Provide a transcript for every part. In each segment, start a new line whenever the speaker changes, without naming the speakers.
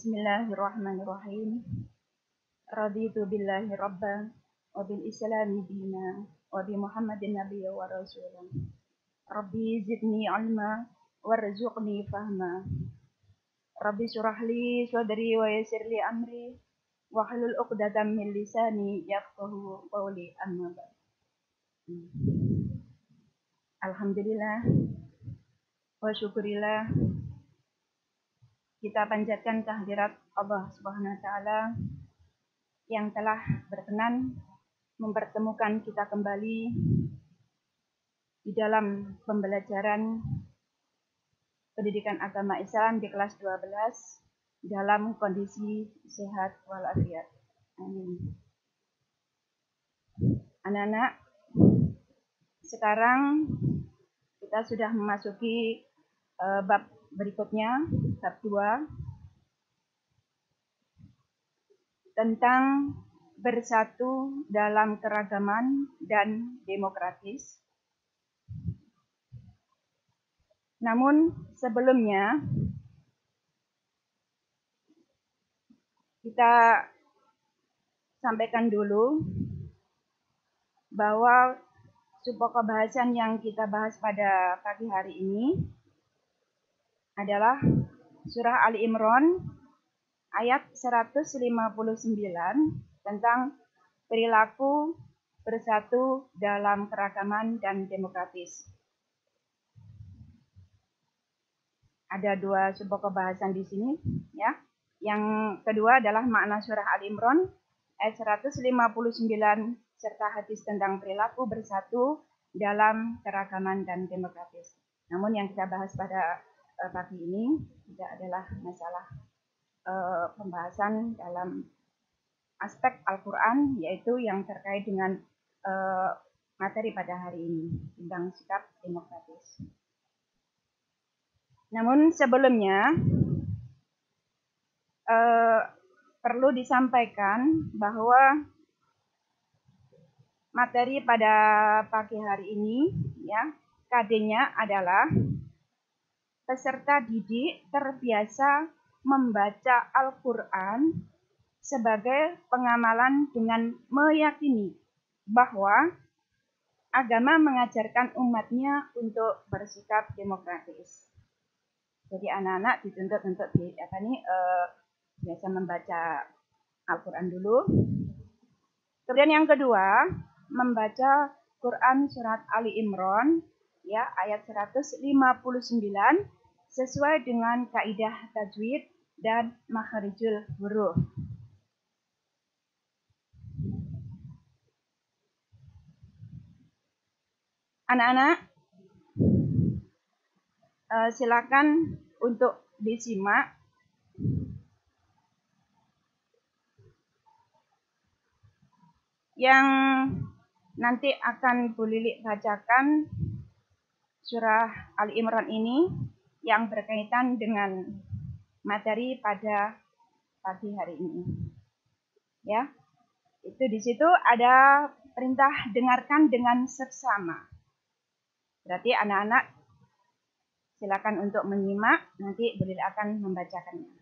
Bismillahirrahmanirrahim. Raditu billahi rabban wa bil islami dina wa bi Muhammadin nabiyya wa rasulan. Rabbi zidni ilma warzuqni fahma. Rabbi surahli sadri wa yassirli amri wahlul 'uqdatam min lisani yafqahu qawli amma ba'd. Alhamdulillah wa syukurillah, kita panjatkan kehadirat Allah Subhanahu wa taala yang telah berkenan mempertemukan kita kembali di dalam pembelajaran pendidikan agama Islam di kelas 12 dalam kondisi sehat walafiat. Amin. Anak-anak, sekarang kita sudah memasuki bab berikutnya, bab 2, tentang bersatu dalam keragaman dan demokratis. Namun sebelumnya kita sampaikan dulu bahwa pokok bahasan yang kita bahas pada pagi hari ini adalah surah Ali Imran ayat 159 tentang perilaku bersatu dalam keragaman dan demokratis. Ada 2 pokok bahasan di sini, ya. Yang kedua adalah makna surah Ali Imran ayat 159 serta hadis tentang perilaku bersatu dalam keragaman dan demokratis. Namun yang kita bahas pada pagi ini tidak adalah masalah pembahasan dalam aspek Al-Quran, yaitu yang terkait dengan materi pada hari ini tentang sikap demokratis. Namun sebelumnya perlu disampaikan bahwa materi pada pagi hari ini, ya, KD-nya adalah peserta didik terbiasa membaca Al-Quran sebagai pengamalan dengan meyakini bahwa agama mengajarkan umatnya untuk bersikap demokratis. Jadi anak-anak dituntut untuk biasa membaca Al-Quran dulu. Kemudian yang kedua, membaca Quran surat Ali Imran, ya, ayat 159 sesuai dengan kaidah tajwid dan makharijul huruf. Anak-anak, silakan untuk disimak yang nanti akan Bu Lilik bacakan surah Ali Imran ini yang berkaitan dengan materi pada pagi hari ini. Ya. Itu di situ ada perintah dengarkan dengan seksama. Berarti anak-anak silakan untuk menyimak, nanti Bu Lilik akan membacakannya.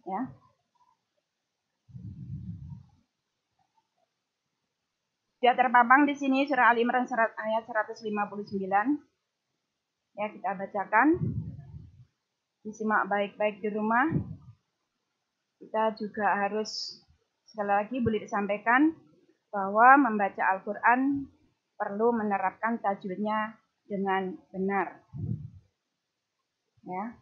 Ya. Sudah terpampang di sini surah Ali Imran ayat 159. Ya, kita bacakan. Disimak baik-baik di rumah. Kita juga harus sekali lagi boleh disampaikan bahwa membaca Al-Quran perlu menerapkan tajwidnya dengan benar. Ya.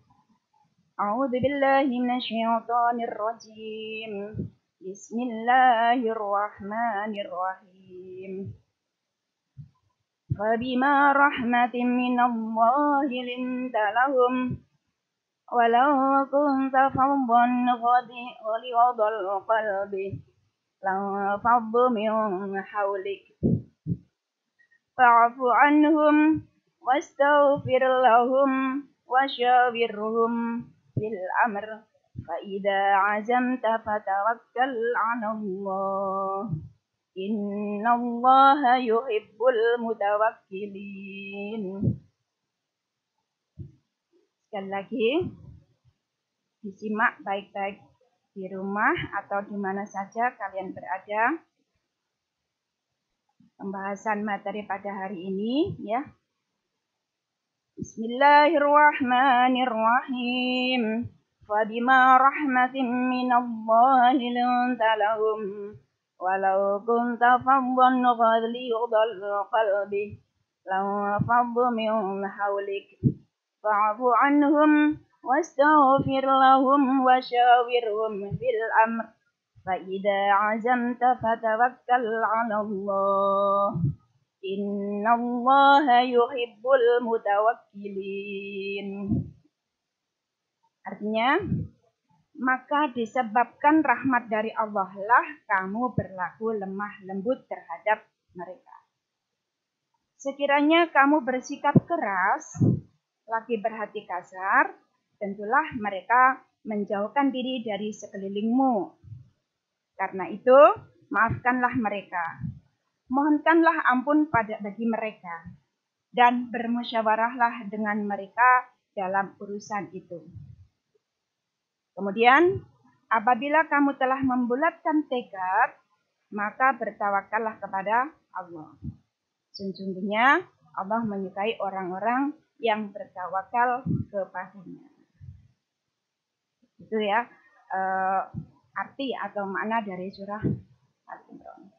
A'udzubillahi minasyaitonir rajim. Bismillahirrahmanirrahim. Fabima rahmatin minallahi linta lahum walau kunta faddan ghalidhal qalbi lanfaddu min hawlik fa'fu anhum wastaghfir lahum wasyawirhum fil amr fa idza azamta fatawakkal 'ala Allah innallaha yuhibbul mutawakkilin. Sekali lagi, disimak baik-baik di rumah atau di mana saja kalian berada. Pembahasan materi pada hari ini ya. Bismillahirrahmanirrahim. Fabima rahmatin minallahi linta lahum walau kunta faddan ghalidhal qalbi law faddu min hawlik fa'fu anhum wastaghfir lahum wasyawirhum fil amr fa idza 'azamta fatawakkal 'ala Allah innallaha yuhibbul mutawakkilin. Artinya, maka disebabkan rahmat dari Allah lah kamu berlaku lemah lembut terhadap mereka. Sekiranya kamu bersikap keras, lagi berhati kasar, tentulah mereka menjauhkan diri dari sekelilingmu. Karena itu, maafkanlah mereka. Mohonkanlah ampun bagi mereka. Dan bermusyawarahlah dengan mereka dalam urusan itu. Kemudian, apabila kamu telah membulatkan tekad, maka bertawakallah kepada Allah. Sesungguhnya Allah menyukai orang-orang yang bertawakal kepadanya. Itu ya arti atau makna dari surah Al-Imran.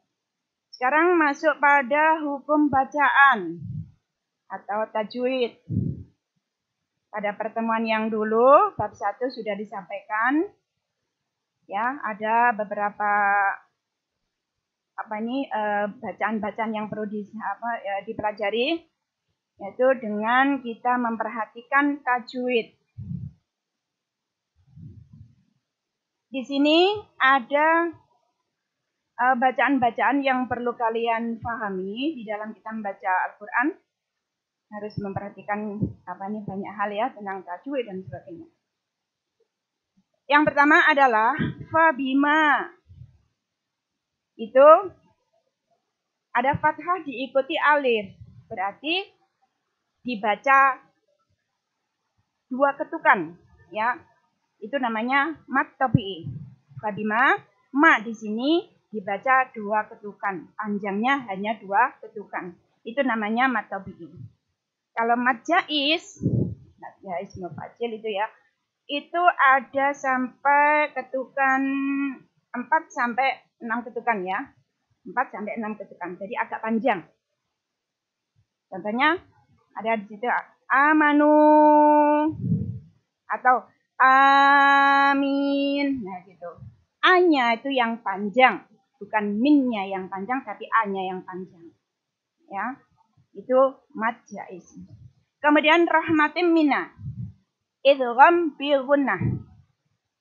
Sekarang masuk pada hukum bacaan atau tajwid. Pada pertemuan yang dulu, bab 1 sudah disampaikan. Ya, ada beberapa bacaan-bacaan yang perlu dipelajari, yaitu dengan kita memperhatikan tajwid. Di sini ada bacaan-bacaan yang perlu kalian pahami di dalam kita membaca Al-Quran. Harus memperhatikan banyak hal ya tentang tajwid dan sebagainya. Yang pertama adalah fabima. Itu ada fathah diikuti alif. Berarti dibaca 2 ketukan ya. Itu namanya mad tabi'i. Fabima, ma di sini dibaca 2 ketukan. Panjangnya hanya 2 ketukan. Itu namanya mad tabi'i. Kalau mad jaiz mufacil itu ya, itu ada sampai ketukan 4 sampai 6 ketukan ya. 4 sampai 6 ketukan. Jadi agak panjang. Contohnya ada di situ amanu atau amin. Nah gitu. A-nya itu yang panjang, bukan min-nya yang panjang tapi A-nya yang panjang. Ya. Itu mad jaiz. Kemudian rahmatin minna. Idgham bi gunnah.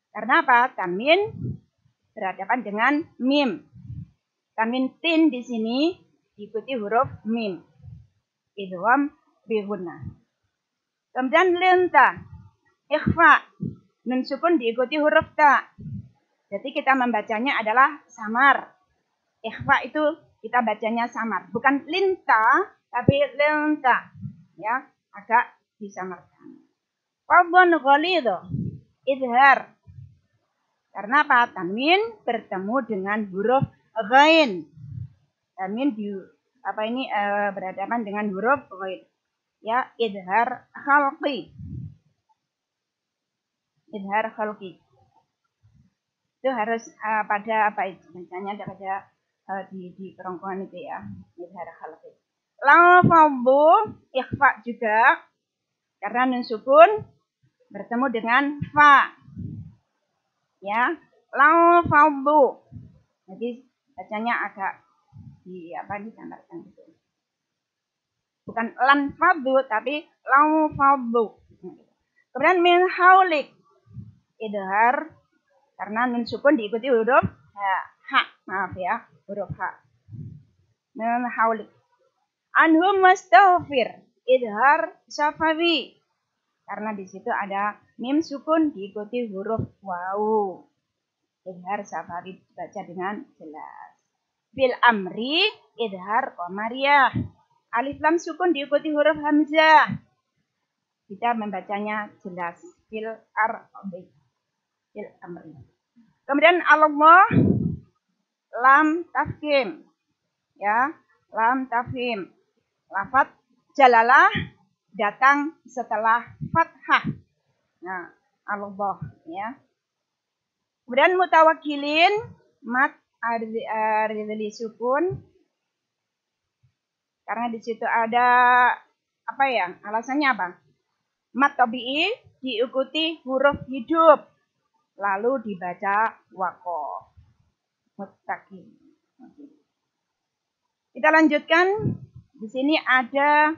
Karena apa? Tanwin berhadapan dengan mim. Tanwin tin di sini diikuti huruf mim. Idgham bi gunnah. Kemudian linta. Ikhfa. Nun sukun diikuti huruf ta. Jadi kita membacanya adalah samar. Ikhfa itu kita bacanya samar. Bukan linta, tapi linta. Ya, agak disamarkan. Fadhan ghalidho. Idhar. Karena apa? Tanwin bertemu dengan huruf ghain. Tanwin berhadapan dengan huruf ghain. Ya, idhar khalqi. Idhar khalqi. Itu harus pada bacanya pada di kerongkongan itu ya. Idhar khalqi. Lau fadhu ikhfa juga karena nun sukun bertemu dengan fa. Ya, lau fadhu. Jadi bacanya agak disamarkan gitu. Bukan lan fadhu tapi lau fadhu. Kemudian min haulik idhar karena nun sukun diikuti huruf huruf ha. Min haulik. Anhum wastaghfir idhar syafawi karena di situ ada mim sukun diikuti huruf waw. Idhar syafawi dibaca dengan jelas. Bil amri idhar qamariyah. Alif lam sukun diikuti huruf hamzah. Kita membacanya jelas. Bil ardi. fil amri. Kemudian Allah lam tafkhim, ya, lam tafkhim. Lafaz jalalah datang setelah fathah. Nah, Allah, ya. Kemudian mutawakkilin mat arzili sukun, karena di situ ada apa ya? Alasannya apa? Mat tabi'i diikuti huruf hidup, lalu dibaca waqaf. Muttaqin. Kita lanjutkan. Di sini ada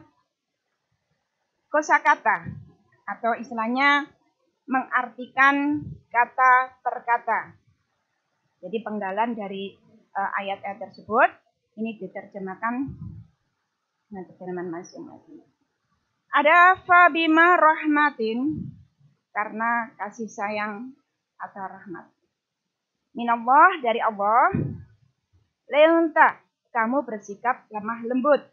kosakata atau istilahnya mengartikan kata per kata. Jadi penggalan dari ayat-ayat tersebut ini diterjemahkan dengan terjemahan masing-masing. Ada fabima rahmatin, karena kasih sayang atau rahmat. Minallah, dari Allah. Leunta, kamu bersikap lemah lembut.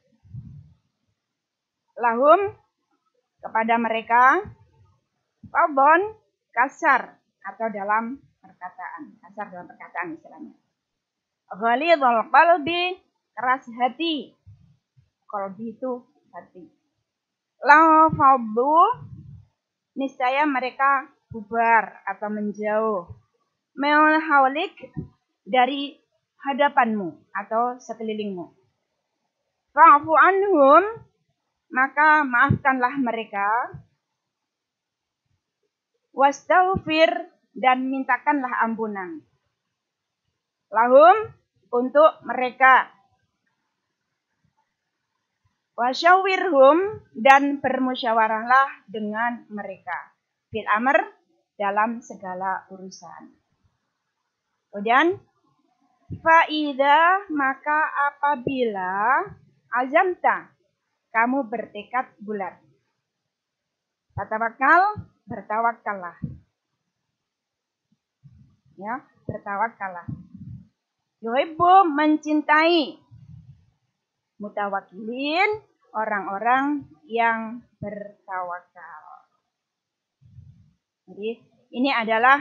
Lahum, kepada mereka. Fadon, kasar atau dalam perkataan. Kasar dalam perkataan istilahnya. Ghalidhul qalbi, keras hati. Qalbi itu hati. La faddu, niscaya mereka bubar atau menjauh. Min haulik, dari hadapanmu atau sekelilingmu. Fa'fu anhum, maka maafkanlah mereka. Wastaghfir, dan mintakanlah ampunan. Lahum, untuk mereka. Wasyawirhum, dan bermusyawarahlah dengan mereka. Fil amr, dalam segala urusan. Kemudian fa'idha, maka apabila azamta, kamu bertekad bulat. Fatawakal, bertawakallah. Ya, bertawakallah. Yuhibbu, mencintai. Mutawakilin, orang-orang yang bertawakal. Jadi ini adalah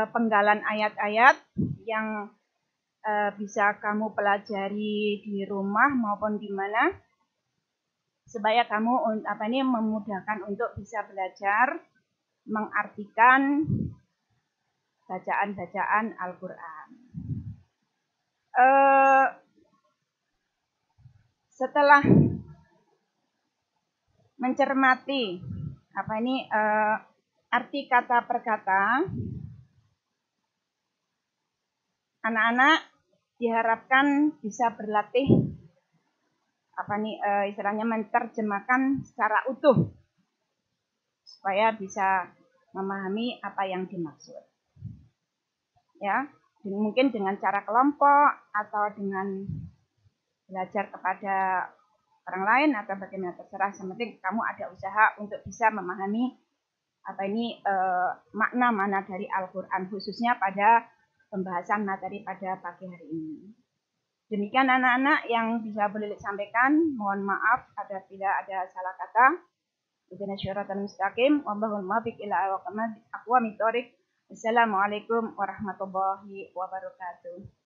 penggalan ayat-ayat yang bisa kamu pelajari di rumah maupun di mana, supaya kamu memudahkan untuk bisa belajar mengartikan bacaan-bacaan Al-Quran. Setelah mencermati arti kata per kata, anak-anak diharapkan bisa berlatih istilahnya menerjemahkan secara utuh supaya bisa memahami apa yang dimaksud. Ya, mungkin dengan cara kelompok atau dengan belajar kepada orang lain atau bagaimana, terserah. Yang penting kamu ada usaha untuk bisa memahami makna-makna dari Al-Quran, khususnya pada pembahasan materi pada pagi hari ini. Demikian anak-anak yang bisa boleh sampaikan. Mohon maaf apabila ada salah kata. Ihdinas siratal mustaqim. Wallahul muwaffiq ila aqwamit thoriq. Assalamualaikum warahmatullahi wabarakatuh.